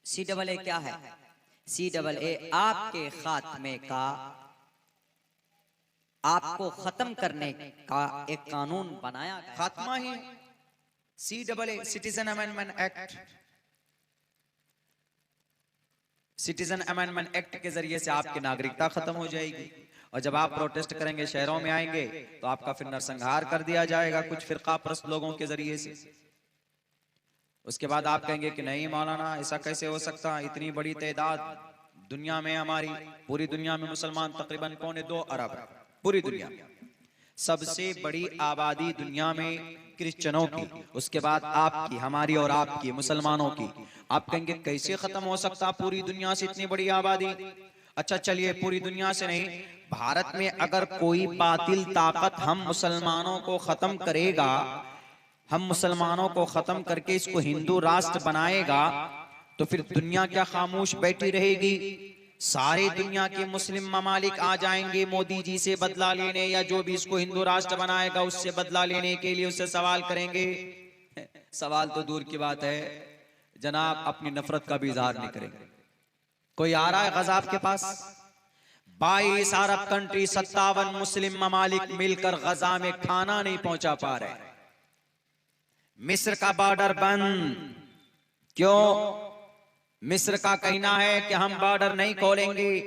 सी double ए क्या है? सी double ए आपके खात्मे का, आपको खत्म करने का एक कानून बनाया गया। खात्मा ही C double A, citizen amendment act. Citizen amendment act के जरिए से आपकी नागरिकता खत्म हो जाएगी, और जब आप प्रोटेस्ट करेंगे, शहरों में आएंगे, तो आपका फिर नरसंहार कर दिया जाएगा कुछ फिरका परस्त लोगों के जरिए से। उसके बाद आप कहेंगे कि नहीं मौलाना, ऐसा कैसे हो सकता, इतनी बड़ी तादाद दुनिया में, हमारी पूरी दुनिया में मुसलमान तकरीबन 2.25 अरब, पूरी दुनिया सबसे बड़ी आबादी दुनिया में क्रिश्चियनों की, उसके बाद आपकी, हमारी और आपकी मुसलमानों की। आप कहेंगे कैसे खत्म हो सकता पूरी दुनिया से इतनी बड़ी आबादी? अच्छा चलिए, पूरी दुनिया से नहीं, भारत में अगर कोई बातिल ताकत हम मुसलमानों को खत्म करेगा, हम मुसलमानों को खत्म करके इसको हिंदू राष्ट्र बनाएगा, तो फिर दुनिया क्या खामोश बैठी रहेगी? सारे दुनिया के मुस्लिम ममालिक आ जाएंगे मोदी जी से बदला लेने, या जो भी इसको हिंदू राष्ट्र बनाएगा उससे बदला लेने के लिए उससे सवाल करेंगे। सवाल तो दूर की बात है जनाब, अपनी नफरत का भी इजहार नहीं करेंगे। कोई आ रहा है गजा आपके पास? 22 अरब कंट्री, 57 मुस्लिम ममालिक मिलकर गजा में खाना नहीं पहुंचा पा रहे। मिस्र का बॉर्डर बंद, क्यों? मिस्र का कहना है कि हम बॉर्डर नहीं खोलेंगे।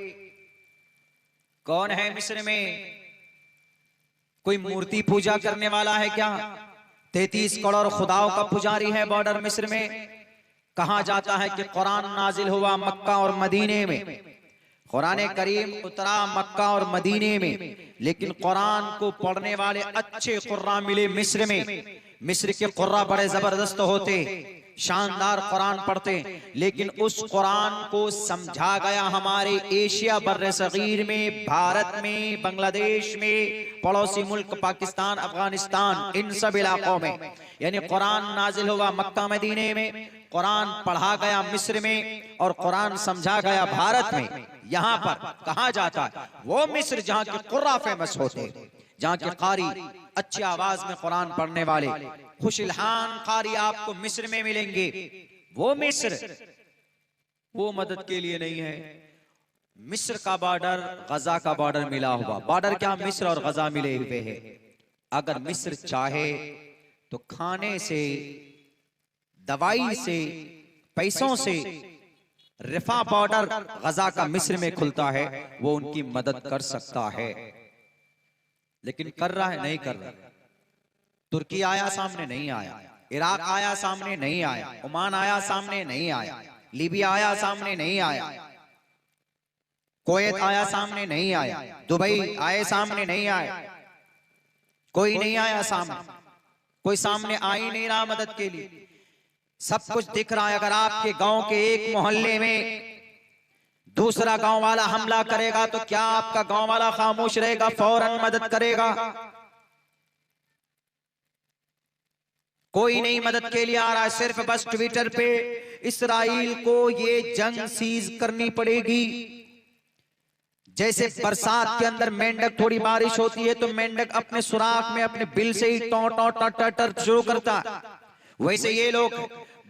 कौन है मिस्र में? कोई मूर्ति पूजा करने वाला है क्या? 33 करोड़ खुदाओं का पुजारी है बॉर्डर मिस्र में। कहा जाता है कि कुरान नाजिल हुआ मक्का और मदीने में, कुरान करीम उतरा मक्का और मदीने में, लेकिन कुरान को पढ़ने वाले अच्छे कुर्रा मिले मिस्र में। मिस्र के कुर्रा बड़े जबरदस्त होते, शानदार कुरान पढ़ते, लेकिन उस कुरान को समझा गया हमारे एशिया बर्रे सगीर में, भारत में, बांग्लादेश में, पड़ोसी मुल्क पाकिस्तान, अफगानिस्तान, इन सब इलाकों में। यानी कुरान नाजिल हुआ मक्का मदीने में, कुरान पढ़ा गया मिस्र में, और कुरान समझा गया भारत में। यहाँ पर कहा जाता है वो मिस्र जहाँ के कुर्रा फेमस होते, जहाँ के कारी अच्छी आवाज में कुरान पढ़ने वाले, खुशलहान कारी आपको मिस्र में मिलेंगे। वो मिस्र वो मदद के लिए नहीं है। मिस्र का बॉर्डर गजा का बॉर्डर मिला हुआ, बॉर्डर क्या मिस्र और गजा मिले हुए हैं। अगर मिस्र चाहे तो खाने से, दवाई से, पैसों से, रिफा बॉर्डर गजा का मिस्र में खुलता है, वो उनकी मदद कर सकता है। लेकिन कर रहा है? नहीं कर रहा। तुर्की आया सामने? नहीं आया। इराक आया सामने? नहीं आया। ओमान आया सामने? नहीं आया। लीबिया आया सामने? नहीं आया। कुवैत आया सामने? नहीं आया। दुबई आए सामने? नहीं आया। कोई नहीं आया सामने, कोई सामने आ ही नहीं रहा मदद के लिए। सब कुछ दिख रहा है। अगर आपके गांव के एक मोहल्ले में दूसरा गांव वाला हमला करेगा तो क्या आपका गांव वाला खामोश रहेगा? फौरन मदद करेगा। कोई नहीं मदद के लिए आ रहा है। सिर्फ बस ट्विटर पे इस्राइल को ये जंग सीज करनी पड़ेगी। जैसे बरसात के अंदर मेंढक, थोड़ी बारिश होती है तो मेंढक अपने सुराख में अपने बिल से ही टॉ टॉ टर टर शुरू करता, वैसे ये लोग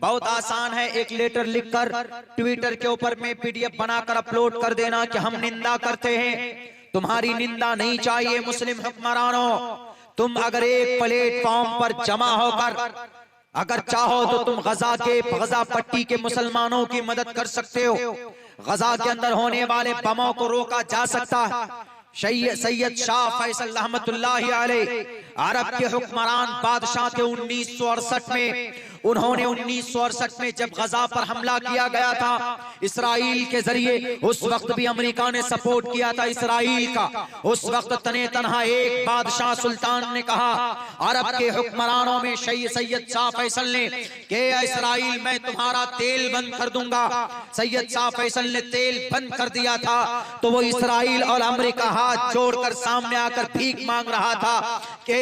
बहुत आसान है, एक लेटर लिखकर ट्विटर के ऊपर में पीडीएफ बनाकर अपलोड कर देना कि हम निंदा करते हैं। तुम्हारी निंदा नहीं चाहिए मुस्लिम हुक्मरानों। तुम अगर एक प्लेटफॉर्म पर जमा होकर अगर चाहो तो तुम गजा पट्टी के मुसलमानों की मदद कर सकते हो। गजा के अंदर होने वाले बमों को रोका जा सकता है। सैयद शाह फैसल रहमतुल्लाहि अलैह अरब के हुक्मरान बादशाह थे 1968 में। उन्होंने 1968 में जब गजा पर हमला किया गया था इसराइल के जरिए, उस वक्त भी अमेरिका ने सपोर्ट किया था इसराइल का। उस वक्त तने तनहा एक बादशाह सुल्तान ने कहा अरब के हुक्मरानों में सैयद शाह फैसल ने कि इसराइल मैं तुम्हारा तेल बंद कर दूंगा। सैयद शाह फैसल ने तेल बंद कर दिया था तो वो इसराइल और अमेरिका हाथ जोड़कर सामने आकर भीख मांग रहा था कि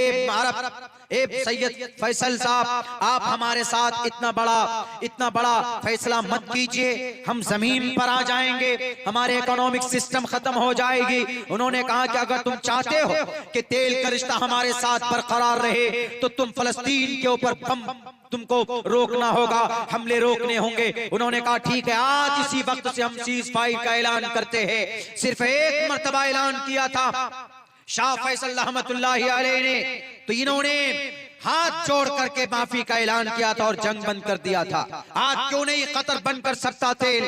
ए सैयद फैसल साहब, आप हमारे साथ इतना बड़ा फैसला मत कीजिए, हम जमीन पर आ जाएंगे, हमारे इकोनॉमिक सिस्टम खत्म हो जाएगी। उन्होंने कहा कि अगर तुम चाहते हो कि तेल का रिश्ता हमारे साथ बरकरार रहे तो तुम फलस्तीन के ऊपर बम तुमको रोकना होगा, हमले रोकने होंगे। उन्होंने कहा ठीक है, आज इसी वक्त से हम सीज फायर का ऐलान करते हैं। सिर्फ एक मर्तबा ऐलान किया था शाह फैसल रहमतुल्लाहि अलैह ने, तो इन्होंने हाथ जोड़ करके माफी का ऐलान किया था और जंग बंद कर दिया था। आज क्यों नहीं कतर बंद कर सकता तेल?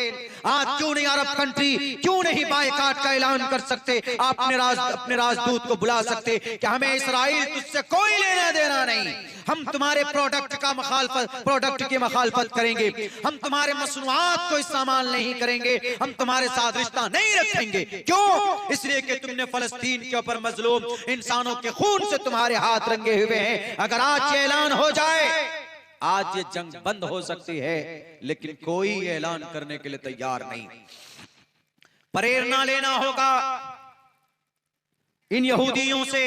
आज क्यों नहीं अरब कंट्री, क्यों नहीं बायकाट का ऐलान कर सकते? अपने राजदूत को बुला सकते कि हमें इस्राइल तुझसे कोई लेना देना नहीं, हम तुम्हारे प्रोडक्ट की मुखालफत करेंगे, हम तुम्हारे मसनूआत को इस्तेमाल नहीं करेंगे, हम तुम्हारे साथ रिश्ता नहीं रखेंगे। क्यों? इसलिए कि तुमने फलस्तीन के ऊपर मजलूम इंसानों के खून से तुम्हारे हाथ रंगे हुए हैं। अगर आज ये ऐलान हो जाए, आज ये जंग बंद हो सकती है, लेकिन कोई ऐलान करने के लिए तैयार नहीं। प्रेरणा लेना होगा इन यहूदियों से।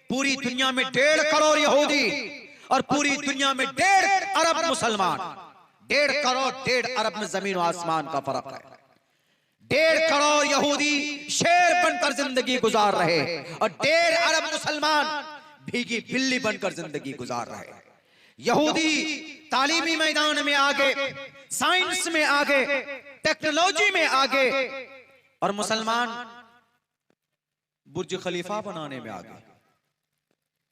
पूरी दुनिया में 1.5 करोड़ यहूदी और पूरी दुनिया में 1.5 अरब मुसलमान। 1.5 करोड़ 1.5 अरब में जमीन और आसमान का फर्क है। 1.5 करोड़ यहूदी शेर बनकर जिंदगी गुजार रहे और 1.5 अरब मुसलमान भीगी बिल्ली बनकर जिंदगी गुजार रहे। यहूदी तालीमी मैदान में आगे, साइंस में आगे, टेक्नोलॉजी में आगे, और मुसलमान बुर्ज खलीफा बनाने में आगे।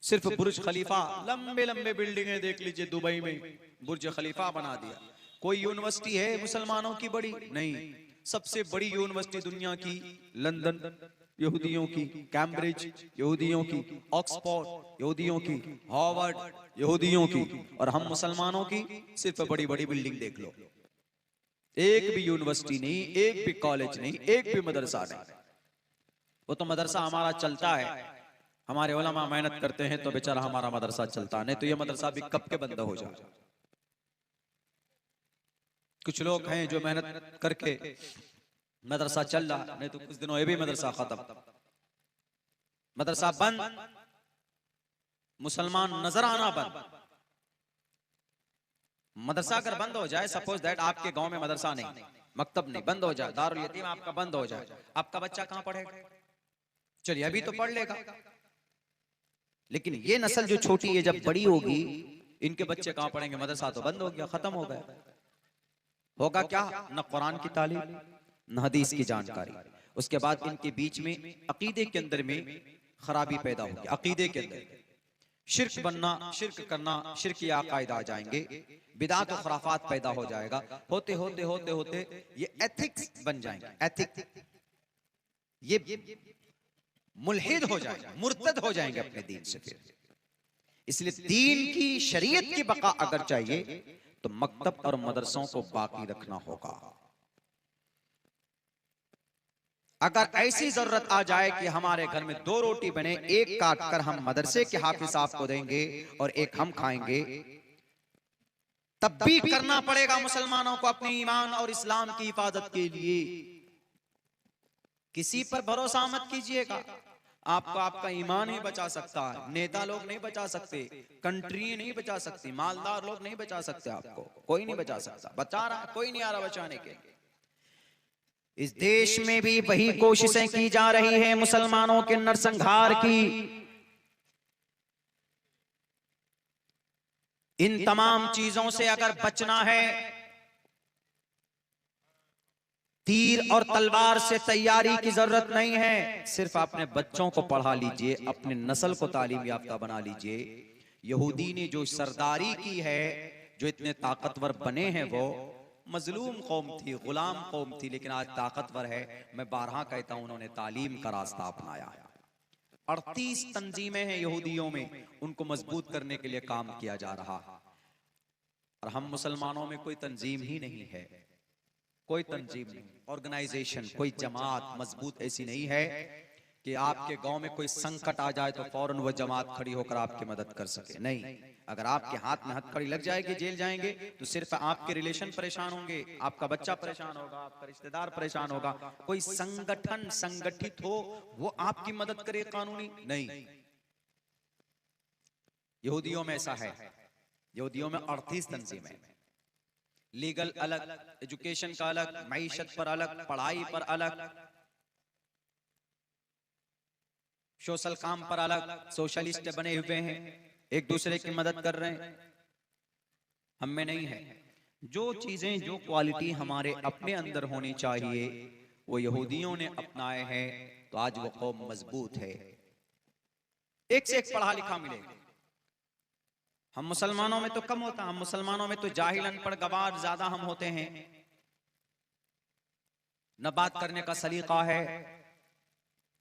सिर्फ बुर्ज खलीफा, लंबे लंबे बिल्डिंगें देख लीजिए, दुबई में बुर्ज खलीफा बना दिया। कोई यूनिवर्सिटी है मुसलमानों की बड़ी? नहीं। सबसे बड़ी यूनिवर्सिटी दुनिया की लंदन यहूदियों की, कैम्ब्रिज यहूदियों की, ऑक्सफोर्ड यहूदियों की, हार्वर्ड यहूदियों की, और हम मुसलमानों की सिर्फ बड़ी बड़ी बिल्डिंग देख लो। एक भी यूनिवर्सिटी नहीं, एक भी कॉलेज नहीं, एक भी मदरसा नहीं। वो तो मदरसा हमारा चलता है, हमारे उलमा मेहनत करते हैं तो बेचारा हमारा मदरसा चलता, नहीं तो ये मदरसा भी कब के बंद हो जाए। कुछ लोग हैं जो मेहनत करके मदरसा चल रहा, नहीं तो कुछ दिनों ये भी मदरसा खत्म, मदरसा बंद, मुसलमान नजर आना बंद। मदरसा अगर बंद हो जाए, सपोज दैट आपके गांव में मदरसा नहीं, मकतब नहीं, बंद हो जाए, दारुल यतीम आपका बंद हो जाए, आपका बच्चा कहां पढ़ेगा? चलिए अभी तो पढ़ लेगा, लेकिन ये नस्ल जो छोटी है जब बड़ी होगी, इनके बच्चे कहां पढ़ेंगे? मदरसा तो बंद हो गया, खत्म हो गया। होगा क्या? न कुरान की तालीम, न हदीस की जानकारी। उसके बाद इनके बीच में अकीदे के अंदर में खराबी पैदा होगी। अकीदे के अंदर शिर्क बनना, शिर्क करना, शिर्की अकायद आ जाएंगे, बिदात और खुराफात पैदा हो जाएगा। होते होते होते होते ये एथिक्स बन जाएंगे, एथिक्स, ये मुल्हिद हो जाएंगे, मुर्तद हो जाएंगे अपने दीन से। फिर इसलिए दीन की, शरीयत की बका अगर चाहिए तो मकतब और मदरसों को बाकी रखना होगा। अगर ऐसी जरूरत आ जाए कि हमारे घर में 2 रोटी बने, एक काट कर हम मदरसे के हाफिज साहब को देंगे और एक हम खाएंगे, तब भी करना पड़ेगा मुसलमानों को अपने ईमान और इस्लाम की हिफाजत के लिए। किसी पर भरोसा मत कीजिएगा, आपको आपका ईमान ही बचा सकता है, नेता लोग नहीं बचा सकते, कंट्री नहीं बचा सकती, मालदार लोग नहीं बचा सकते, आपको कोई नहीं बचा सकता। बचा रहा, कोई नहीं आ रहा बचाने के। इस देश में भी वही कोशिशें की जा रही है मुसलमानों के नरसंहार की। इन तमाम चीजों से अगर बचना है, तीर और तलवार से तैयारी की जरूरत नहीं है। सिर्फ अपने बच्चों को पढ़ा लीजिए, अपने नस्ल को तालीम याफ्ता बना लीजिए। यहूदी ने जो सरदारी की है, जो इतने ताकतवर बने हैं, वो मजलूम कौम थी, गुलाम कौम थी, लेकिन आज ताकतवर है। मैं बारहा कहता हूं, उन्होंने तालीम का रास्ता अपनाया। 38 तंजीमें हैं यहूदियों में, उनको मजबूत करने के लिए काम किया जा रहा। और हम मुसलमानों में कोई तंजीम ही नहीं है, कोई तंजीम नहीं, ऑर्गेनाइजेशन, कोई जमात मजबूत ऐसी नहीं है कि आपके गांव में कोई संकट आ जाए तो फौरन वो जमात खड़ी होकर आपकी मदद कर सके। नहीं, अगर आपके हाथ में हथकड़ी लग जाएगी, जेल जाएंगे, तो सिर्फ आपके रिलेशन परेशान होंगे, आपका बच्चा परेशान होगा, आपका रिश्तेदार परेशान होगा। कोई संगठन संगठित हो वो आपकी मदद करे कानूनी नहीं। यहूदियों में ऐसा है, यहूदियों में 38 तंजीम है, लीगल अलग, एजुकेशन का अलग, मईशत पर अलग, पढ़ाई पर अलग, सोशल काम पर अलग, सोशलिस्ट बने हुए हैं, एक दूसरे की मदद कर रहे हैं। हम में नहीं है। जो चीजें, जो क्वालिटी हमारे अपने अंदर होनी चाहिए वो यहूदियों ने अपनाए हैं, तो आज वो कौम मजबूत है, एक से एक पढ़ा लिखा मिलेगा। हम मुसलमानों में तो कम होता, हम मुसलमानों में तो जाहिल, अनपढ़, गवार ज्यादा हम होते हैं। न बात करने का सलीका है,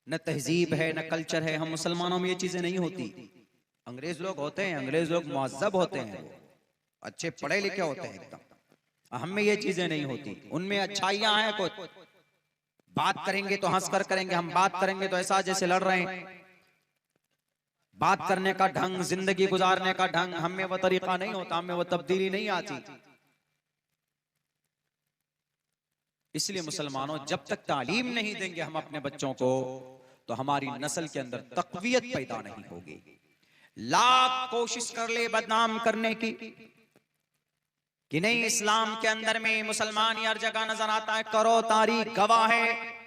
न तहजीब है, न कल्चर है। हम मुसलमानों में ये चीजें नहीं होती। अंग्रेज लोग होते हैं, अंग्रेज लोग मुअज्जब होते हैं, अच्छे पढ़े लिखे होते हैं एकदम। हम में ये चीजें नहीं होती। उनमें अच्छाइयां हैं कुछ, बात करेंगे तो हंस कर करेंगे, हम बात करेंगे तो ऐसा जैसे लड़ रहे हैं। बात करने का ढंग, जिंदगी गुजारने का ढंग, हमें वो तरीका नहीं होता, हमें वो तब्दीली नहीं आती। इसलिए मुसलमानों, जब तक तालीम नहीं देंगे हम अपने बच्चों को, तो हमारी नस्ल के अंदर तक़वियत पैदा नहीं होगी। लाख कोशिश कर ले बदनाम करने की कि नहीं, इस्लाम के अंदर में मुसलमान हर जगह नजर आता है, करो तारीख गवाह है।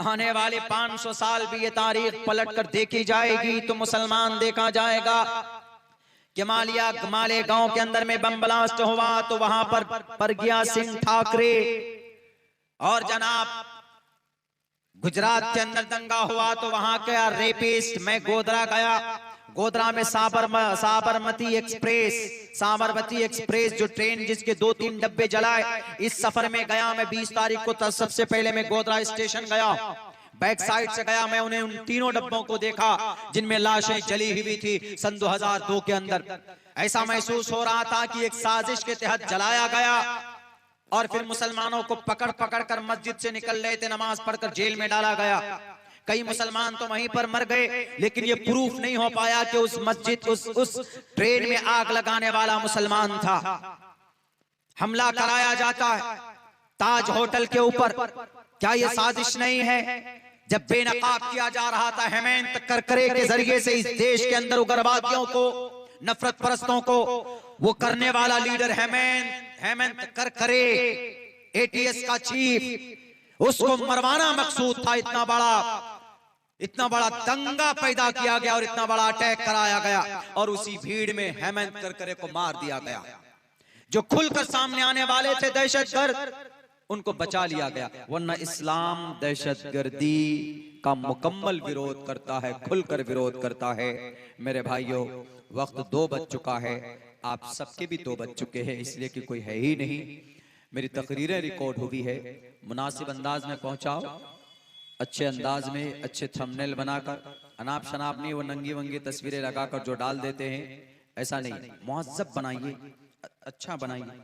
आने वाले 500 साल भी ये तारीख पलट कर देखी जाएगी तो मुसलमान देखा जाएगा कि माले गांव के अंदर में बम ब्लास्ट हुआ तो वहां पर प्रज्ञा सिंह ठाकरे, और जनाब गुजरात के अंदर दंगा हुआ तो वहां का रेपिस्ट। मैं गोधरा गया, गोधरा में साबरमती एक्सप्रेस जो ट्रेन जिसके 2-3 डब्बे जलाए, इस सफर में गया मैं 20 तारीख को। सबसे पहले मैं गोधरा स्टेशन गया, बैक साइड से गया, मैं उन्हें उन तीनों डब्बों को देखा जिनमें लाशें जली हुई थी सन 2002 के अंदर। ऐसा महसूस हो रहा था कि एक साजिश के तहत जलाया गया, और फिर मुसलमानों को पकड़ पकड़ कर मस्जिद से निकल रहे थे, नमाज पढ़कर जेल में डाला गया। कई मुसलमान तो वहीं पर मर गए, लेकिन ये प्रूफ नहीं हो पाया कि उस मस्जिद, उस ट्रेन में आग लगाने वाला मुसलमान था। हमला कराया जाता है ताज होटल के ऊपर, क्या ये साजिश नहीं है? जब बेनकाब किया जा रहा था हेमंत करकरे के जरिए से इस देश के अंदर उग्रवादियों को, नफरत परस्तों को, वो करने वाला लीडर हेमंत करकरे, एटीएस का चीफ, उसको मरवाना मकसूद था। इतना बड़ा दंगा पैदा किया गया और इतना बड़ा अटैक कराया गया, और उसी भीड़ में हेमंत करकरे को मार दिया गया। जो खुलकर सामने आने वाले थे दहशतगर्द, उनको बचा लिया गया। वरना इस्लाम दहशतगर्दी का मुकम्मल विरोध करता है, खुलकर विरोध करता है। मेरे भाइयों, वक्त 2 बज चुका है, आप सबके भी 2 बज चुके हैं, इसलिए कि कोई है ही नहीं। मेरी तकरीरें रिकॉर्ड हुई है, मुनासिब अंदाज में पहुंचाओ, अच्छे अंदाज में, अच्छे थंबनेल बनाकर, अनाप शनाप नहीं, वो नंगी वंगी तस्वीरें लगाकर जो डाल देते हैं, ऐसा नहीं। मुहज़्ज़ब बनाइए, अच्छा बनाइए।